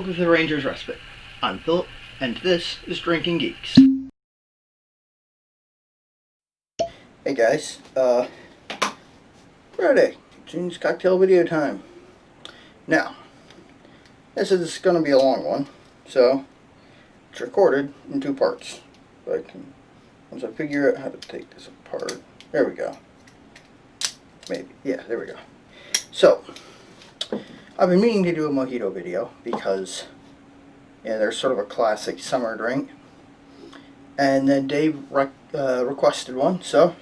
welcome to the Ranger's Respite. I'm Philip, and this is Drinking Geeks. Hey guys, Friday, June's cocktail video time. Now, this is going to be a long one, so it's recorded in two parts. So once I figure out how to take this apart, there we go. Maybe, yeah, there we go. So, I've been meaning to do a mojito video because, yeah, they're sort of a classic summer drink. And then Dave requested one, so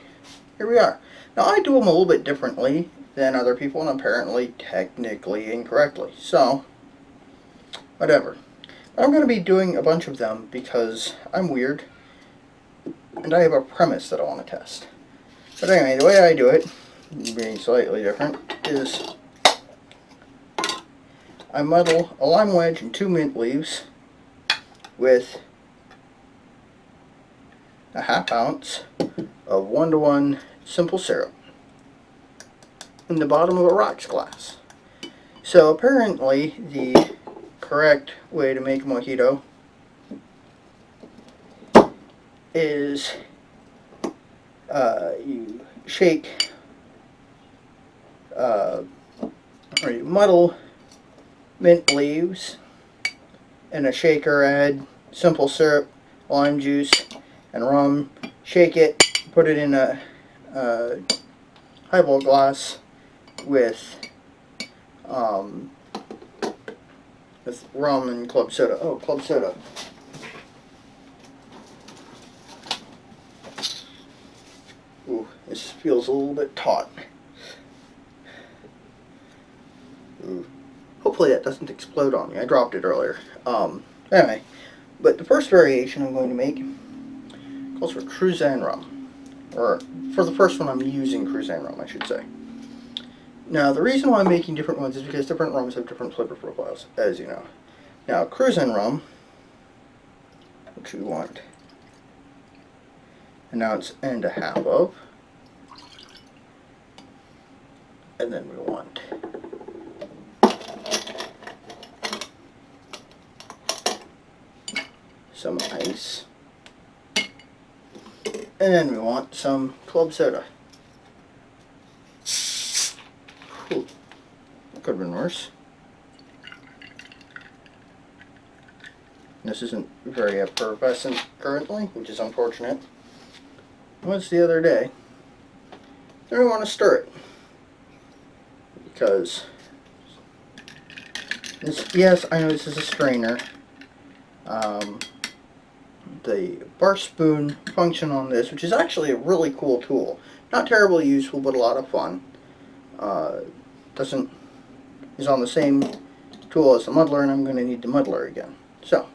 here we are. Now, I do them a little bit differently than other people, and apparently technically incorrectly. So, whatever. I'm going to be doing a bunch of them because I'm weird, and I have a premise that I want to test. But anyway, the way I do it, being slightly different, is I muddle a lime wedge and 2 mint leaves with a ½ ounce of 1:1 simple syrup in the bottom of a rocks glass. So apparently the correct way to make a mojito is you shake or you muddle mint leaves in a shaker, add simple syrup, lime juice, and rum, shake it, put it in a highball glass with rum and club soda. Oh, club soda. Ooh, this feels a little bit taut. Ooh. Hopefully that doesn't explode on me. I dropped it earlier. Anyway, but the first variation I'm going to make calls for Cruzan rum. Or, for the first one I'm using Cruzan rum, I should say. Now, the reason why I'm making different ones is because different rums have different flavor profiles, as you know. Now, Cruzan rum, which we want 1.5 ounces of, and then we want some ice, and then we want some club soda. Ooh, that could have been worse. This isn't very effervescent currently, which is unfortunate. Once the other day, then we want to stir it because this. Yes, I know this is a strainer. The bar spoon function on this, which is actually a really cool tool, not terribly useful, but a lot of fun. Is on the same tool as the muddler, and I'm going to need the muddler again. So,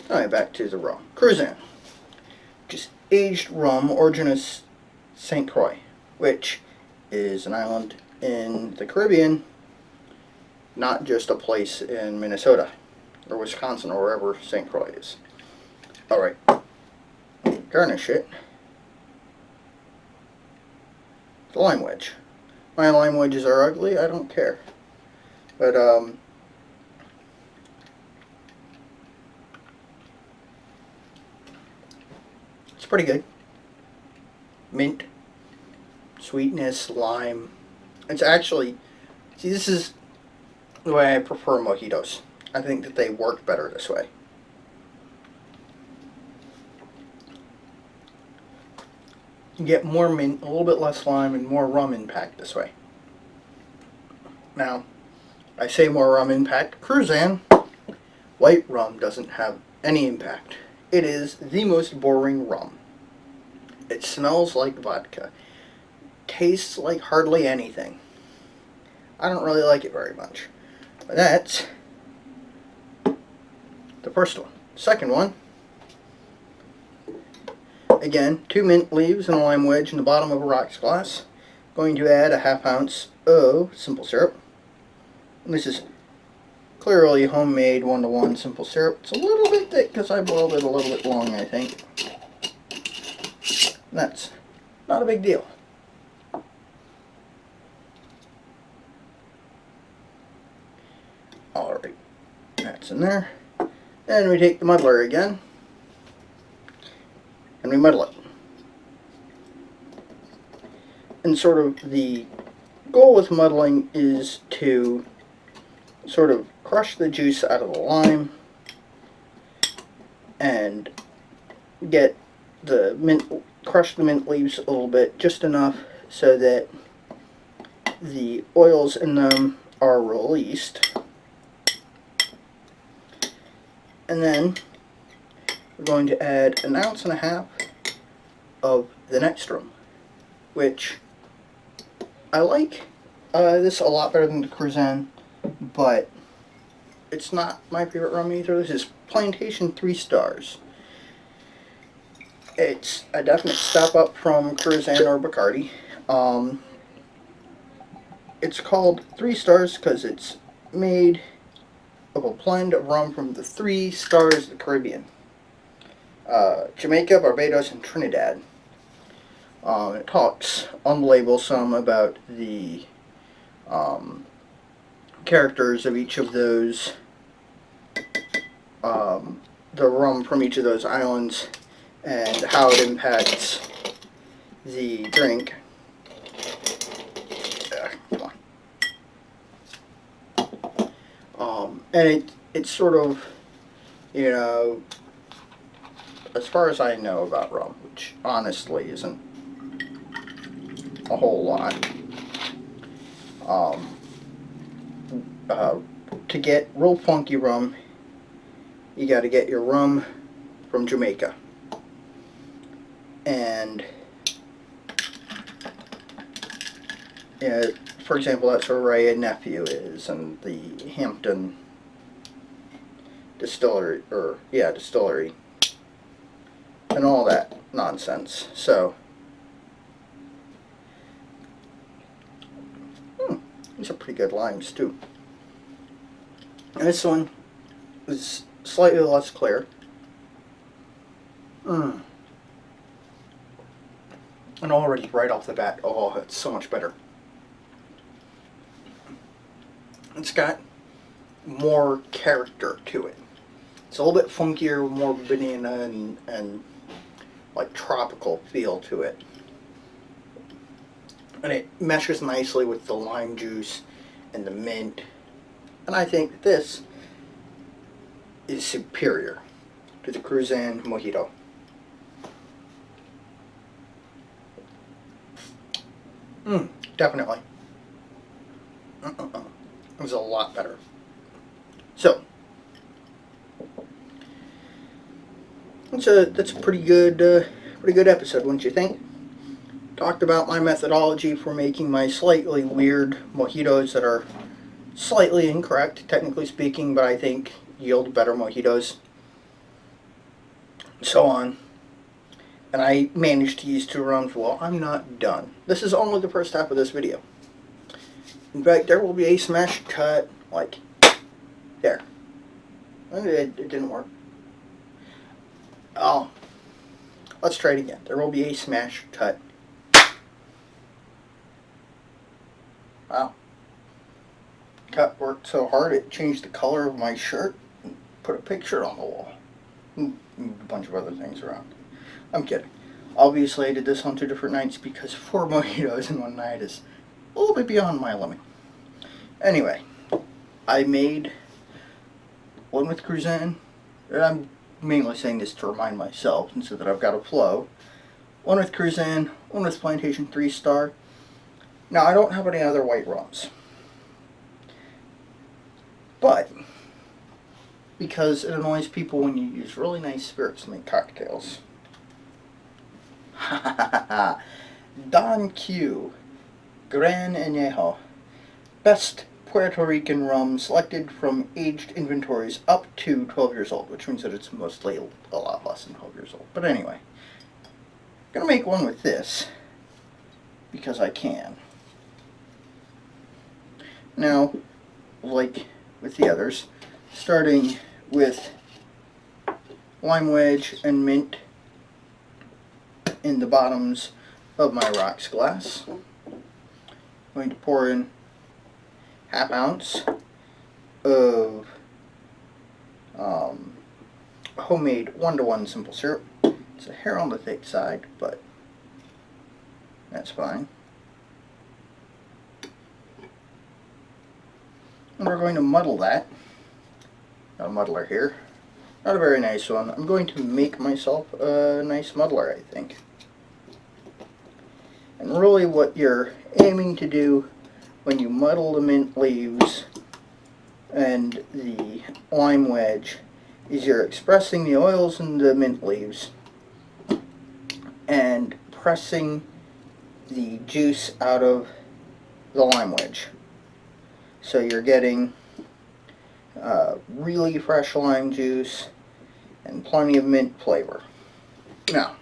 alright, back to the rum. Cruzan, which is aged rum, origin of St. Croix, which is an island in the Caribbean, not just a place in Minnesota or Wisconsin or wherever St. Croix is. Alright, garnish it. The lime wedge. My lime wedges are ugly, I don't care. But, it's pretty good. Mint, sweetness, lime. It's actually, see, this is the way I prefer mojitos. I think that they work better this way. You get more mint, a little bit less lime, and more rum impact this way. Now, I say more rum impact. Cruzan, white rum doesn't have any impact. It is the most boring rum. It smells like vodka. Tastes like hardly anything. I don't really like it very much. But that's the first one. Second one, again, 2 mint leaves and a lime wedge in the bottom of a rocks glass. Going to add a ½ ounce of simple syrup. And this is clearly homemade 1:1 simple syrup. It's a little bit thick because I boiled it a little bit long, I think. And that's not a big deal. Alright. in there. Then we take the muddler again, and we muddle it. And sort of the goal with muddling is to sort of crush the juice out of the lime and get the mint, crush the mint leaves a little bit, just enough so that the oils in them are released. And then we're going to add 1.5 ounces of the next rum, which I like this a lot better than the Cruzan, but it's not my favorite rum either. This is Plantation 3 Stars. It's a definite step up from Cruzan or Bacardi. It's called 3 Stars because it's made of a blend of rum from the 3 stars of the Caribbean. Jamaica, Barbados, and Trinidad. It talks on the label some about the characters of each of those, the rum from each of those islands, and how it impacts the drink. Come on. And it's sort of, you know, as far as I know about rum, which honestly isn't a whole lot, to get real funky rum, you got to get your rum from Jamaica. And for example, that's where Ray and Nephew is, and the Hampton distillery, distillery, and all that nonsense. So, these are pretty good limes too. And this one is slightly less clear. And already right off the bat, oh, it's so much better. It's got more character to it. It's a little bit funkier, more banana and like tropical feel to it. And it meshes nicely with the lime juice and the mint. And I think this is superior to the Cruzan Mojito. Definitely. It was a lot better. So, that's a pretty good episode, wouldn't you think? Talked about my methodology for making my slightly weird mojitos that are slightly incorrect, technically speaking, but I think yield better mojitos. So on. And I managed to use 2 rums. Well, I'm not done. This is only the first half of this video. In fact, there will be a smash cut, like, there. It didn't work. Oh. Let's try it again. There will be a smash cut. Wow. Cut worked so hard it changed the color of my shirt and put a picture on the wall. And moved a bunch of other things around. I'm kidding. Obviously I did this on 2 different nights because 4 mojitos in one night is a little bit beyond my limit. Anyway, I made one with Cruzan. I'm mainly saying this to remind myself and so that I've got a flow. One with Cruzan, one with Plantation 3 Star. Now I don't have any other white rums. But because it annoys people when you use really nice spirits to make cocktails. Don Q, Gran Añejo, best Puerto Rican rum selected from aged inventories up to 12 years old, which means that it's mostly a lot less than 12 years old. But anyway, I'm going to make one with this because I can. Now, like with the others, starting with lime wedge and mint in the bottoms of my rocks glass. I'm going to pour in 1/2 ounce of homemade 1-to-1 simple syrup. It's a hair on the thick side, but that's fine. And we're going to muddle that. Got a muddler here. Not a very nice one. I'm going to make myself a nice muddler, I think. And really what you're aiming to do when you muddle the mint leaves and the lime wedge is you're expressing the oils in the mint leaves and pressing the juice out of the lime wedge. So you're getting really fresh lime juice and plenty of mint flavor. Now,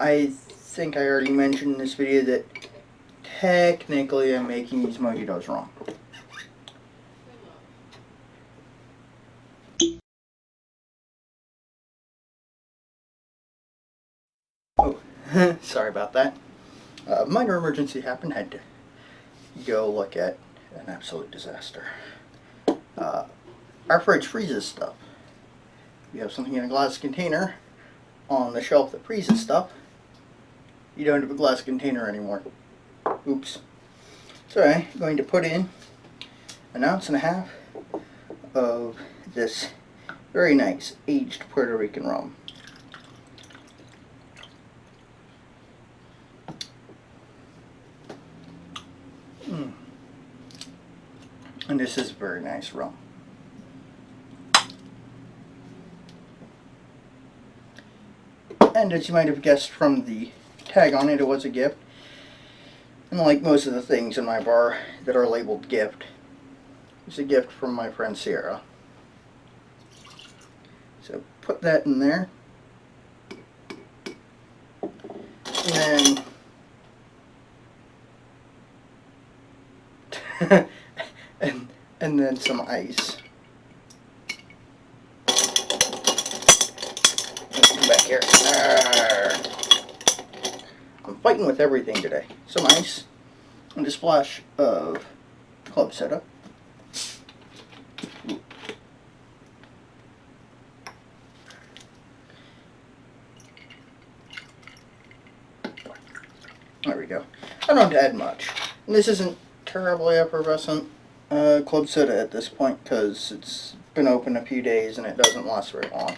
I think I already mentioned in this video that technically I'm making these mojitos wrong. Oh, sorry about that. Minor emergency happened. Had to go look at an absolute disaster. Our fridge freezes stuff. You have something in a glass container on the shelf that freezes stuff. You don't have a glass container anymore. Oops. So I'm going to put in 1.5 ounces of this very nice aged Puerto Rican rum. And this is very nice rum. And as you might have guessed from the tag on it, it was a gift. And like most of the things in my bar that are labeled gift, it's a gift from my friend Sierra. So put that in there. And then and then some ice. Come back here. I'm fighting with everything today. Some ice and a splash of club soda. There we go. I don't add much. And this isn't terribly effervescent club soda at this point because it's been open a few days and it doesn't last very long.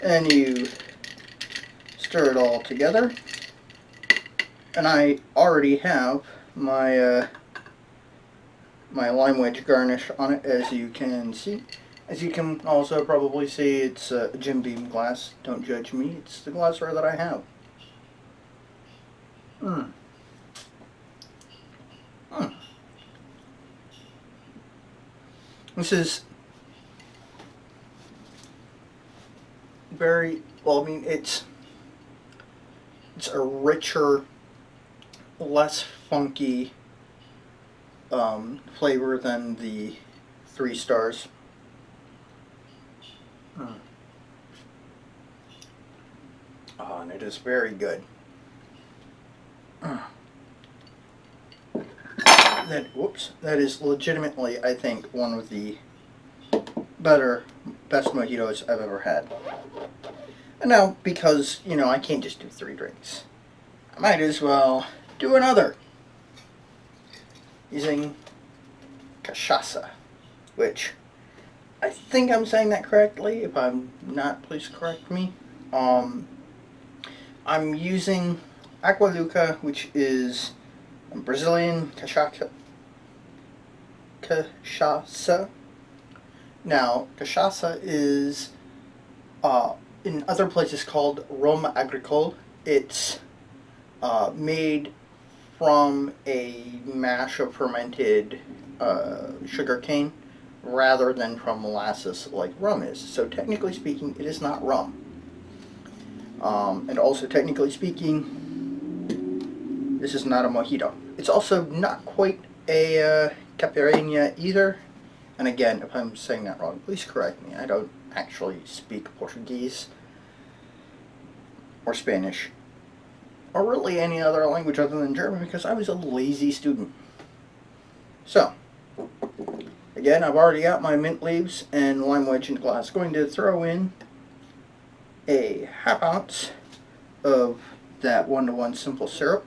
And you stir it all together. And I already have my my lime wedge garnish on it, as you can see. As you can also probably see, it's a Jim Beam glass. Don't judge me. It's the glassware that I have. This is very, well, I mean, it's a richer, less funky flavor than the 3 stars. Oh, and it is very good. That is legitimately, I think, one of the best mojitos I've ever had. And now, because, you know, I can't just do 3 drinks, I might as well do another using cachaça, which I think I'm saying that correctly. If I'm not, please correct me. I'm using Aqualuca, which is Brazilian cachaça. Now, cachaça is in other places called Rhum agricole. It's made from a mash of fermented sugar cane rather than from molasses like rum is. So technically speaking, it is not rum. And also technically speaking, this is not a mojito. It's also not quite a caipirinha either. And again, if I'm saying that wrong, please correct me. I don't actually speak Portuguese or Spanish or really any other language other than German because I was a lazy student. So, Again, I've already got my mint leaves and lime wedge in the glass. Going to throw in a ½ ounce of that 1:1 simple syrup.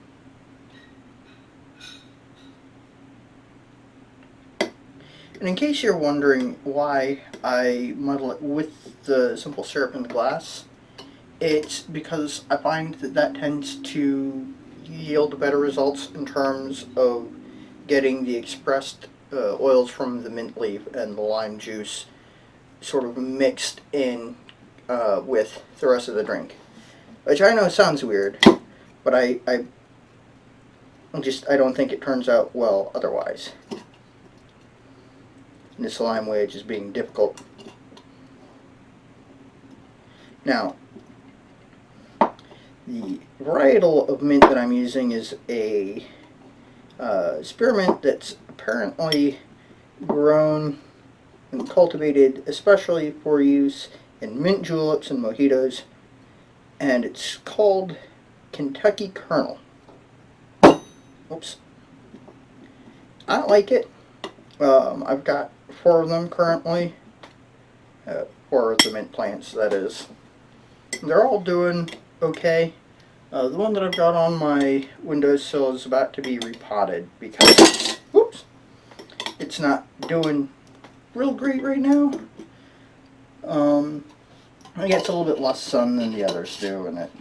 And in case you're wondering why I muddle it with the simple syrup in the glass, it's because I find that that tends to yield better results in terms of getting the expressed oils from the mint leaf and the lime juice sort of mixed in with the rest of the drink. Which I know sounds weird, but I don't think it turns out well otherwise. And this lime wedge is being difficult. Now, the varietal of mint that I'm using is a spearmint that's apparently grown and cultivated especially for use in mint juleps and mojitos, and it's called Kentucky Colonel. Oops. I don't like it. I've got 4 of them currently. 4 of the mint plants, that is. They're all doing okay. The one that I've got on my windowsill is about to be repotted because, whoops, it's not doing real great right now. It gets a little bit less sun than the others do, and it,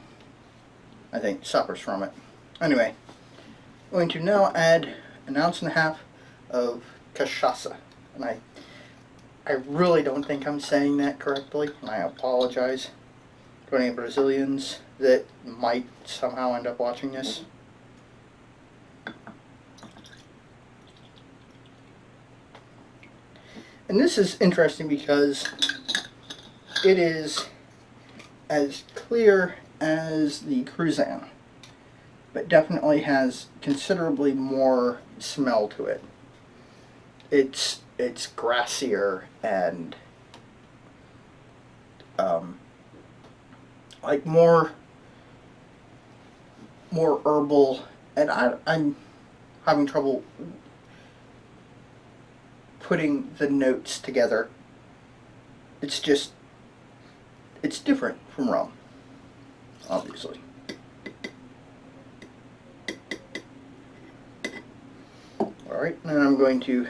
I think, suffers from it. Anyway, I'm going to now add 1.5 ounces of cachaça, and I really don't think I'm saying that correctly, and I apologize to any Brazilians that might somehow end up watching this. And this is interesting because it is as clear as the Cruzan, but definitely has considerably more smell to it. It's grassier and like more herbal, and I'm having trouble putting the notes together. It's different from rum, obviously. Alright, then I'm going to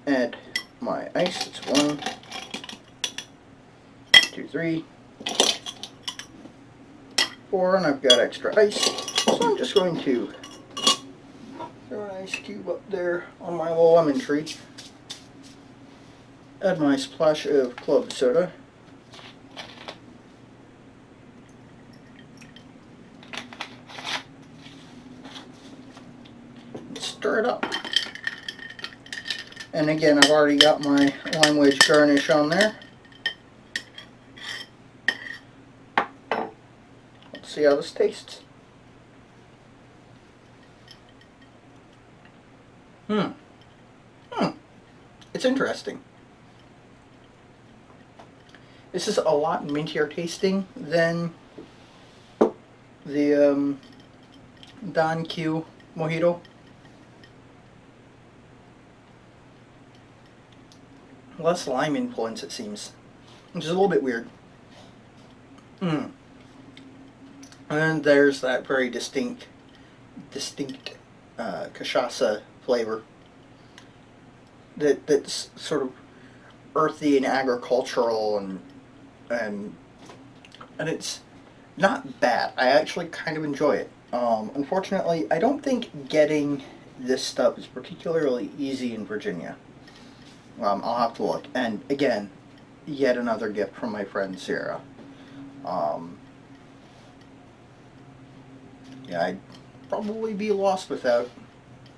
add my ice. It's 1, 2, 3, 4, and I've got extra ice. So I'm just going to throw an ice cube up there on my little lemon tree. Add my splash of club soda. And stir it up. And again, I've already got my lime wedge garnish on there. Let's see how this tastes. It's interesting. This is a lot mintier tasting than the Don Q Mojito. Less lime influence, it seems, which is a little bit weird. And then there's that very distinct cachaça flavor that's sort of earthy and agricultural, and it's not bad. I actually kind of enjoy it. Unfortunately, I don't think getting this stuff is particularly easy in Virginia. I'll have to look. And again, yet another gift from my friend Sarah. Yeah, I'd probably be lost without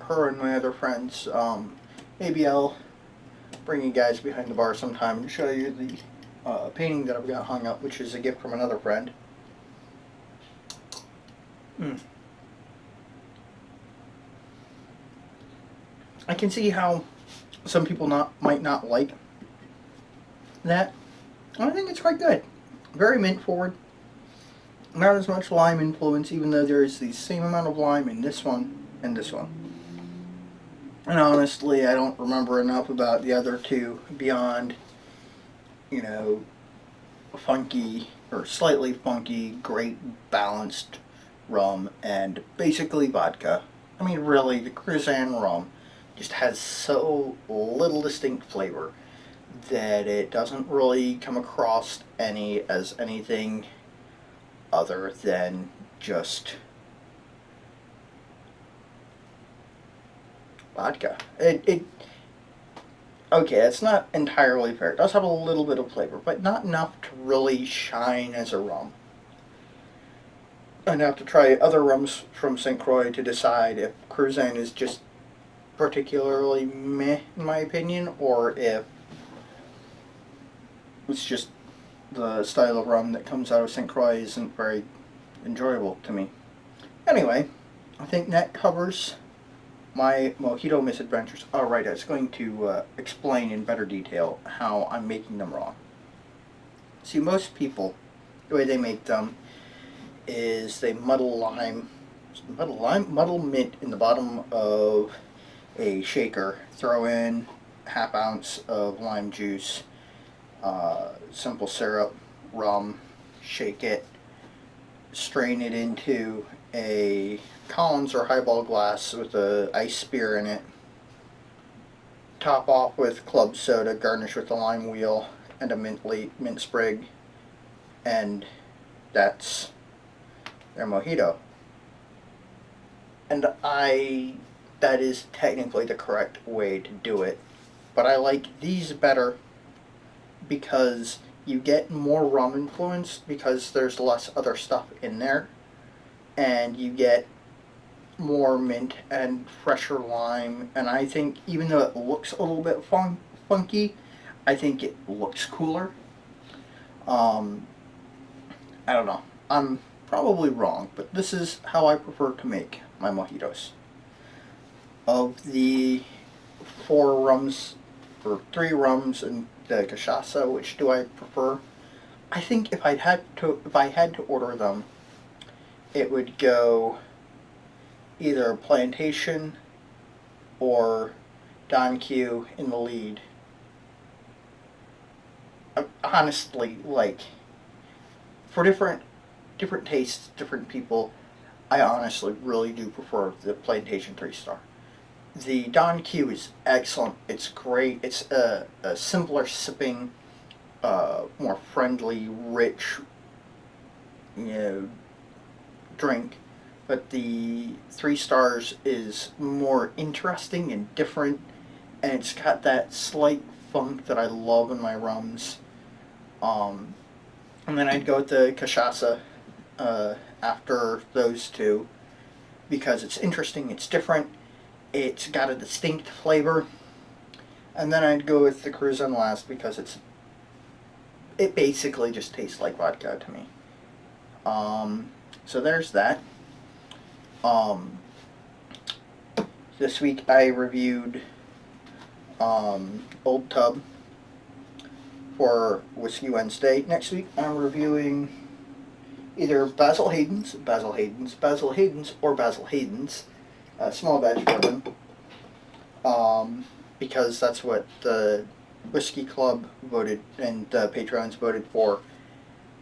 her and my other friends. Maybe I'll bring you guys behind the bar sometime and show you the painting that I've got hung up, which is a gift from another friend. I can see how some people might not like that. I think it's quite good. Very mint forward. Not as much lime influence, even though there is the same amount of lime in this one and this one. And honestly, I don't remember enough about the other two beyond, you know, funky or slightly funky, great balanced rum and basically vodka. I mean, really, the Cruzan rum just has so little distinct flavor that it doesn't really come across as anything other than just vodka. It okay, it's not entirely fair. It does have a little bit of flavor, but not enough to really shine as a rum. I'd have to try other rums from St. Croix to decide if Cruzan is just particularly meh, in my opinion, or if it's just the style of rum that comes out of St. Croix isn't very enjoyable to me. Anyway, I think that covers my mojito misadventures. Alright, I was going to explain in better detail how I'm making them raw. See, most people, the way they make them is they muddle mint in the bottom of a shaker, throw in half ounce of lime juice, simple syrup, rum, shake it, strain it into a Collins or highball glass with a ice spear in it, top off with club soda, garnish with a lime wheel and a mint sprig, and that's their mojito. And that is technically the correct way to do it, but I like these better because you get more rum influence because there's less other stuff in there, and you get more mint and fresher lime. And I think even though it looks a little bit funky, I think it looks cooler. I don't know. I'm probably wrong, but this is how I prefer to make my mojitos. Of the 4 rums, or 3 rums and the cachaça, which do I prefer? I think if I had to order them, it would go either Plantation or Don Q in the lead. Honestly, like, for different tastes, different people, I honestly really do prefer the Plantation 3-star. The Don Q is excellent. It's great. It's a simpler sipping, more friendly, rich, drink. But the 3 stars is more interesting and different, and it's got that slight funk that I love in my rums. Um, and then I'd go with the cachaça after those two because it's interesting, it's different, it's got a distinct flavor. And then I'd go with the Cruzan last because it basically just tastes like vodka to me. So there's that. This week I reviewed Old Tub for Whiskey Wednesday. Next week I'm reviewing either Basil Hayden's, or Basil Hayden's, small batch bourbon, because that's what the Whiskey Club voted and the Patreons voted for.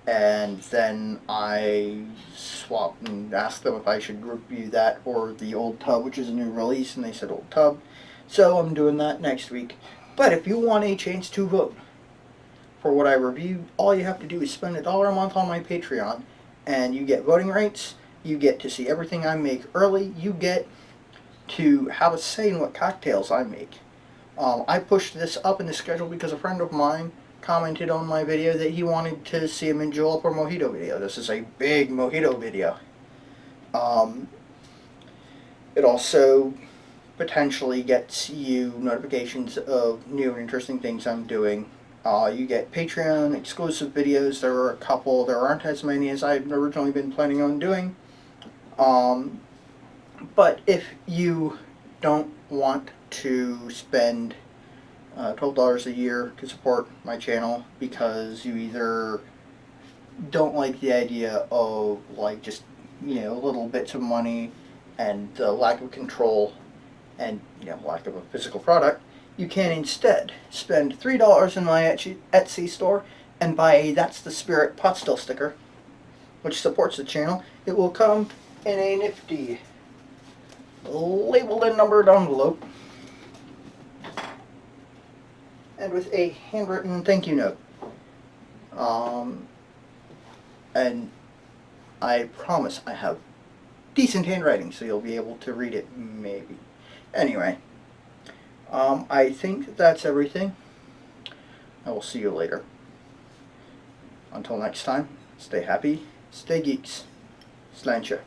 And then I swapped and asked them if I should review that or the Old Tub, which is a new release, and they said Old Tub. So I'm doing that next week. But if you want a chance to vote for what I reviewed, all you have to do is spend $1 a month on my Patreon, and you get voting rights, you get to see everything I make early, you get to have a say in what cocktails I make. I pushed this up in the schedule because a friend of mine commented on my video that he wanted to see a mint julep or mojito video. This is a big mojito video. It also potentially gets you notifications of new and interesting things I'm doing. You get Patreon exclusive videos. There are a couple. There aren't as many as I'd originally been planning on doing. But if you don't want to spend $12 a year to support my channel because you either don't like the idea of, like, just little bits of money and the lack of control and lack of a physical product, you can instead spend $3 in my Etsy store and buy a That's the Spirit pot still sticker, which supports the channel. It will come in a nifty labeled and numbered envelope and with a handwritten thank you note. And I promise I have decent handwriting, so you'll be able to read it, maybe. Anyway, I think that's everything. I will see you later. Until next time, stay happy, stay geeks. Slancha.